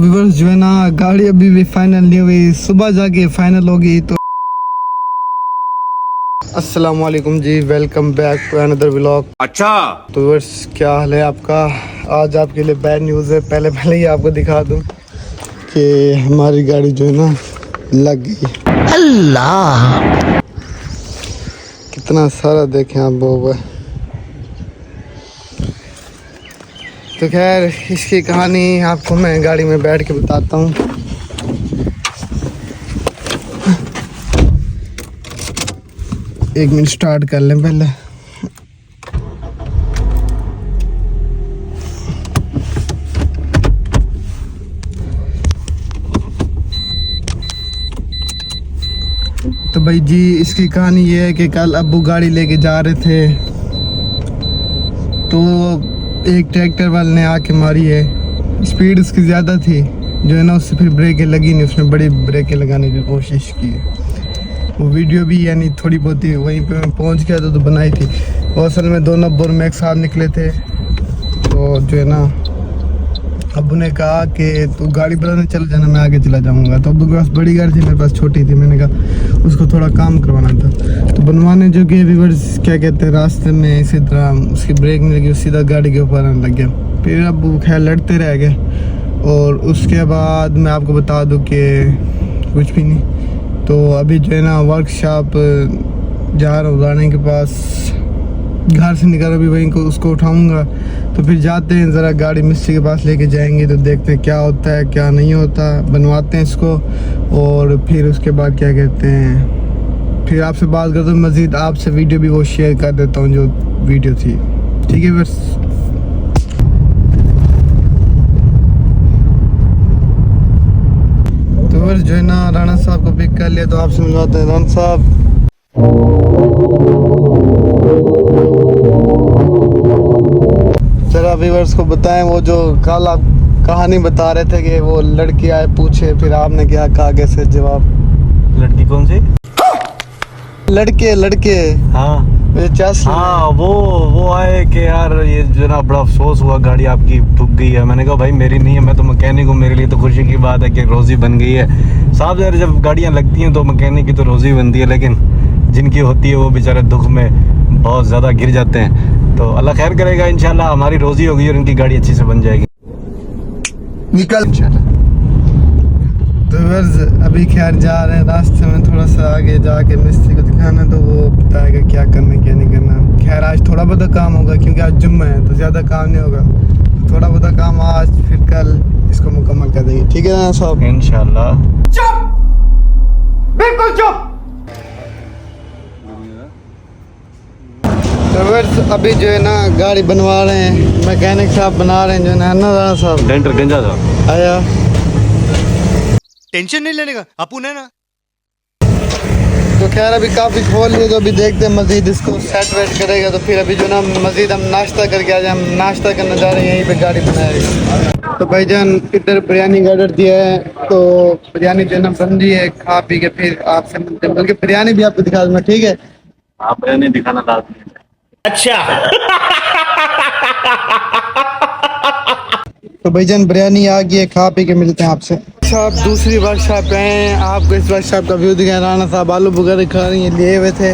Viewers जो है ना, गाड़ी अभी भी फाइनल नहीं हुई, सुबह जाके फाइनल होगी। तो अस्सलाम वालेकुम जी, welcome back to another vlog. अच्छा तो व्यूअर्स क्या हाल है आपका? आज आपके लिए बैड न्यूज़ है। पहले ही आपको दिखा दूं कि हमारी गाड़ी जो है ना लग गई। अल्लाह, कितना सारा देखें आप वो। तो खैर इसकी कहानी आपको मैं गाड़ी में बैठ के बताता हूँ। एक मिनट स्टार्ट कर लें पहले। तो भाई जी इसकी कहानी ये है कि कल अब्बू गाड़ी लेके जा रहे थे, तो एक ट्रैक्टर वाले ने आके मारी है। स्पीड उसकी ज़्यादा थी जो है ना, उससे फिर ब्रेकें लगी नहीं। उसने बड़ी ब्रेकें लगाने की कोशिश की। वो वीडियो भी यानी थोड़ी बहुत ही वहीं पे मैं पहुंच गया तो बनाई थी। और असल में दोनों बोर में एक साथ निकले थे। तो जो है ना, अब्बू ने कहा कि तू गाड़ी बनाने चल जाना, मैं आगे चला जाऊंगा। तो अब्बू के पास बड़ी गाड़ी थी, मेरे पास छोटी थी। मैंने कहा उसको थोड़ा काम करवाना था। तो बनवाने जो कि व्यूअर्स क्या कहते हैं, रास्ते में इसी तरह उसकी ब्रेक नहीं लगी, सीधा गाड़ी के ऊपर आने लग गया। फिर अब्बू खैर लड़ते रह गए। और उसके बाद मैं आपको बता दूं कि कुछ भी नहीं। तो अभी जो है ना वर्कशॉप जा रहा हूँ रानी के पास। घर से निकल अभी वहीं को उसको उठाऊंगा। तो फिर जाते हैं ज़रा गाड़ी मिस्त्री के पास लेके जाएंगे, तो देखते हैं क्या होता है क्या नहीं होता। बनवाते हैं इसको और फिर उसके बाद क्या कहते हैं, फिर आपसे बात करता हूँ मज़ीद। आपसे वीडियो भी वो शेयर कर देता हूँ जो वीडियो थी, ठीक है बस। तो बस जो है ना राणा साहब को पिक कर लिया, तो आपसे मिलवाते हैं। राणा साहब जरा व्यूअर्स को बताएं, वो जो कल आप कहानी बता रहे थे कि वो लड़की आए पूछे, फिर आपने क्या कहा, कैसे जवाब? लड़की कौन सी? लड़के हाँ हाँ, वो आए कि यार ये जो ना बड़ा अफसोस हुआ, गाड़ी आपकी ठुक गई है। मैंने कहा भाई मेरी नहीं है, मैं तो मैकेनिक हूँ, मेरे लिए तो खुशी की बात है कि रोज़ी बन गई है। साहब यार जब गाड़ियाँ लगती हैं तो मैकेनिक की तो रोज़ी बनती है, लेकिन जिनकी होती है वो बेचारे दुख में बहुत ज़्यादा गिर जाते हैं। तो अल्लाह खैर करेगा, इंशाल्लाह हमारी रोज़ी होगी और इनकी गाड़ी अच्छी से बन जाएगी निकल इंशाल्लाह। तो बस अभी खैर जा रहे हैं, रास्ते में थोड़ा सा आगे जाके मिस्त्री को दिखाना, तो वो बताएगा क्या करना क्या नहीं करना। खैर आज थोड़ा बहुत काम होगा क्योंकि आज जुम्मा है, तो ज़्यादा काम नहीं होगा। तो थोड़ा बहुत काम आज, फिर कल इसको मुकम्मल कर देंगे, ठीक है ना साहब? इंशाल्लाह। चुप, बिल्कुल चुप। तो बस अभी जो है ना गाड़ी बनवा रहे हैं, मैकेनिक साहब बना रहे हैं जो है ना राणा साहब। डेंटर गंजा साहब आया, टेंशन नहीं लेने का अपुन है ना। तो खैर अभी काफ़ी खोल लिए, तो अभी देखते हैं मज़ीद इसको सेट वेट करेगा। तो फिर अभी जो ना मज़ीद हम नाश्ता करके आ जाए। हम नाश्ता करने जा रहे हैं, यहीं पे गाड़ी बनाएगा। तो भाईजान इधर बिरयानी का ऑर्डर दिया है, तो बिरयानी जो है ना बन रही है। खा पी के फिर आपसे मिलते हैं, बल्कि बिरयानी भी आपको दिखा दूँगा, ठीक है? आप बिरयानी दिखाना लाजमी है। अच्छा तो भाईजान बिरयानी आ गई है, खा पी के मिलते हैं आपसे। आप दूसरी वर्कशॉप पे हैं, आपको इस वर्कशॉप का व्यू दिखाया। राणा साहब आलू बुखारे खा रही है, लिए हुए थे।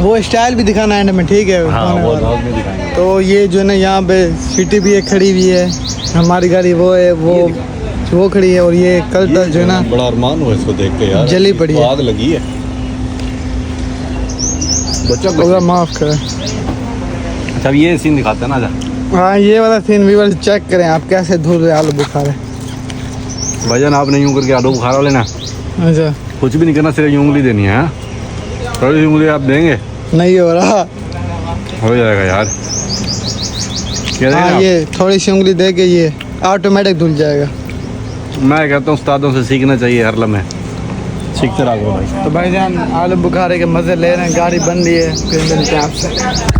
वो स्टाइल भी दिखाना एंड में, ठीक है? हाँ, वो बाद में दिखाएंगे। तो ये जो है ना यहाँ पे सिटी भी एक खड़ी हुई है, हमारी गाड़ी वो है, वो खड़ी है। और ये कल तक जो है ना बड़ा अरमान हुआ इसको देख के यार, जली पड़ी है, आग लगी है। बच्चा माफ करें। अच्छा ये सीन दिखाते हैं ना। हाँ ये वाला सीन भी बस चेक करें आप, कैसे धुल रहे आलू बुखारे। भाईजान आपने यूं करके आलू बुखारा लेना, अच्छा कुछ भी नहीं करना, सिर्फ उंगली देनी है। थोड़ी सी उंगली आप देंगे, नहीं हो रहा, हो जाएगा यार। क्या हाँ ये थोड़ी सी उंगली दे के ये ऑटोमेटिक धुल जाएगा। मैं कहता हूँ उस्तादों से सीखना चाहिए, हर लम्हे सीखते रहो भाई। तो भाईजान आलू बुखारे के मज़े ले रहे हैं, गाड़ी बन रही है, फिर मिलते हैं आपसे।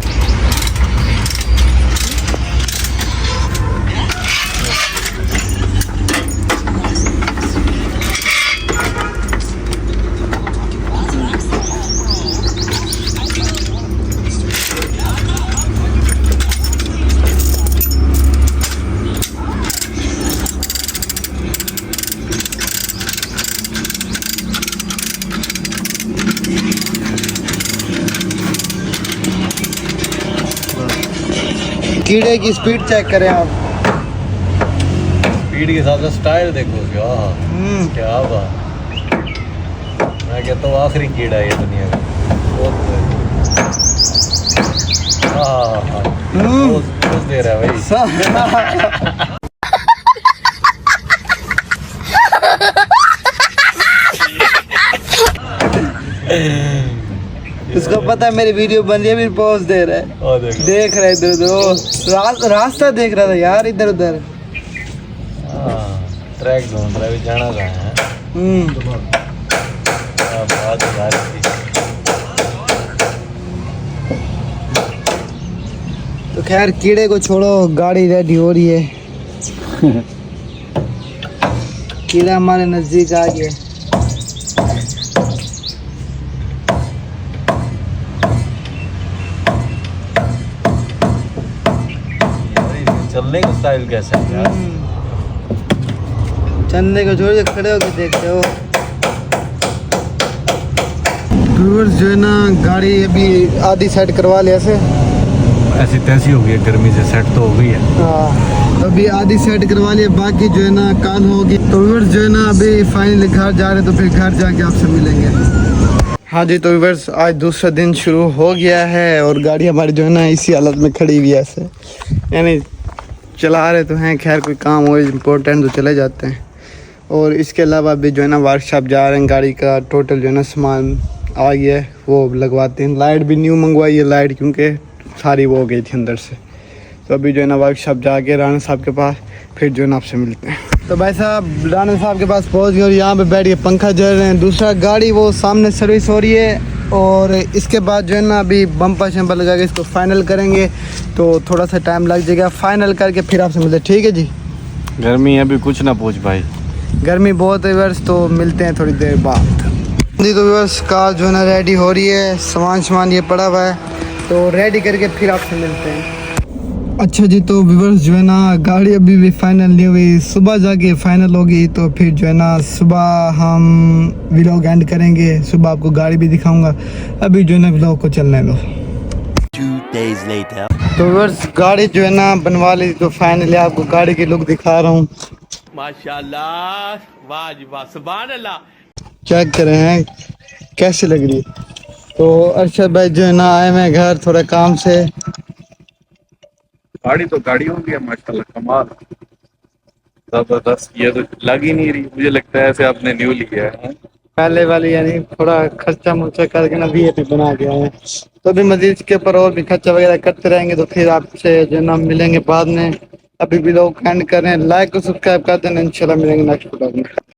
कीड़े की स्पीड चेक करें आप। स्पीड के साथ स्टाइल देखो क्या क्या बात। मैं कहता हूँ आखिरी कीड़ा है ये दुनिया का। बहुत बहुत दे रहा है भाई। उसको पता है मेरी वीडियो बन रही है, फिर पॉज दे रहा है। देख रहा है इधर उधर, रास्ता देख रहा था यार इधर उधर। ट्रैक जोन ड्राइव जाना कहाँ है? बहुत यार तो खैर कीड़े को छोड़ो, गाड़ी रेडी हो रही है। कीड़ा हमारे नजदीक आ गया। चलने का स्टाइल कैसा है यार? चलने को छोड़ खड़े होके देखते हो। व्यूअर्स जो है ना, गाड़ी अभी आधी सेट करवा लिया से। ऐसी तैसी हो गई, गर्मी से सेट तो हो गई है। हाँ, अभी आधी सेट करवा लिया, बाकी जो है ना काल होगी। तो व्यूअर्स जो है ना अभी फाइनली घर जा रहे, तो फिर घर जाके आपसे मिलेंगे। हाँ जी, तो व्यूअर्स आज दूसरा दिन शुरू हो गया है और गाड़ी हमारी जो है ना इसी हालत में खड़ी हुई है ऐसे, यानी चला रहे तो हैं। खैर कोई काम हो इम्पोर्टेंट तो चले जाते हैं। और इसके अलावा अभी जो है ना वर्कशॉप जा रहे हैं, गाड़ी का टोटल जो है ना सामान आ गया है, वो लगवाते हैं। लाइट भी न्यू मंगवाई है लाइट, क्योंकि सारी वो हो गई थी अंदर से। तो अभी जो है ना वर्कशॉप जाके राणा साहब के पास फिर जो है ना आपसे मिलते हैं। तो भाई साहब राणा साहब के पास पहुंच गए और यहाँ पे बैठ के पंखा जल रहे हैं। दूसरा गाड़ी वो सामने सर्विस हो रही है और इसके बाद जो है ना अभी बम्पर शम्पर लगा के इसको फाइनल करेंगे, तो थोड़ा सा टाइम लग जाएगा। फाइनल करके फिर आपसे मिलते हैं, ठीक है जी। गर्मी अभी कुछ ना पूछ भाई, गर्मी बहुत है व्यूअर्स, तो मिलते हैं थोड़ी देर बाद जी। तो व्यूअर्स कार जो है ना रेडी हो रही है, सामान ये पड़ा हुआ है, तो रेडी करके फिर आपसे मिलते हैं। अच्छा जी, तो व्यूअर्स जो है ना गाड़ी अभी भी फाइनल नहीं हुई, सुबह जाके फाइनल होगी, तो फिर जो है ना सुबह हम व्लॉग एंड करेंगे। सुबह आपको गाड़ी भी दिखाऊंगा, अभी जो है ना व्लॉग को चलने दो। 2 days later. तो व्यूअर्स गाड़ी जो है ना बनवा ली, तो फाइनली आपको गाड़ी की लुक दिखा रहा हूँ। माशाल्लाह, वाह जी वाह, सुभान अल्लाह। चेक करें हैं कैसी लग रही है। तो अरशद भाई जो है ना आए मैं घर थोड़ा काम से। गाड़ी तो गाड़ी हो गया माशाल्लाह, कमाल जबरदस्त। ये तो लग ही नहीं रही, मुझे लगता है ऐसे आपने न्यू लिया है। पहले वाली यानी थोड़ा खर्चा मुर्चा करके ना वीआईपी बना गया है, तो अभी मजीद इसके ऊपर और भी खर्चा वगैरह करते रहेंगे, तो फिर आपसे जो है ना मिलेंगे बाद में। अभी भी लोग एंड करें, लाइक और सब्सक्राइब कर देना, इंशाल्लाह मिलेंगे नेक्स्ट वीडियो में।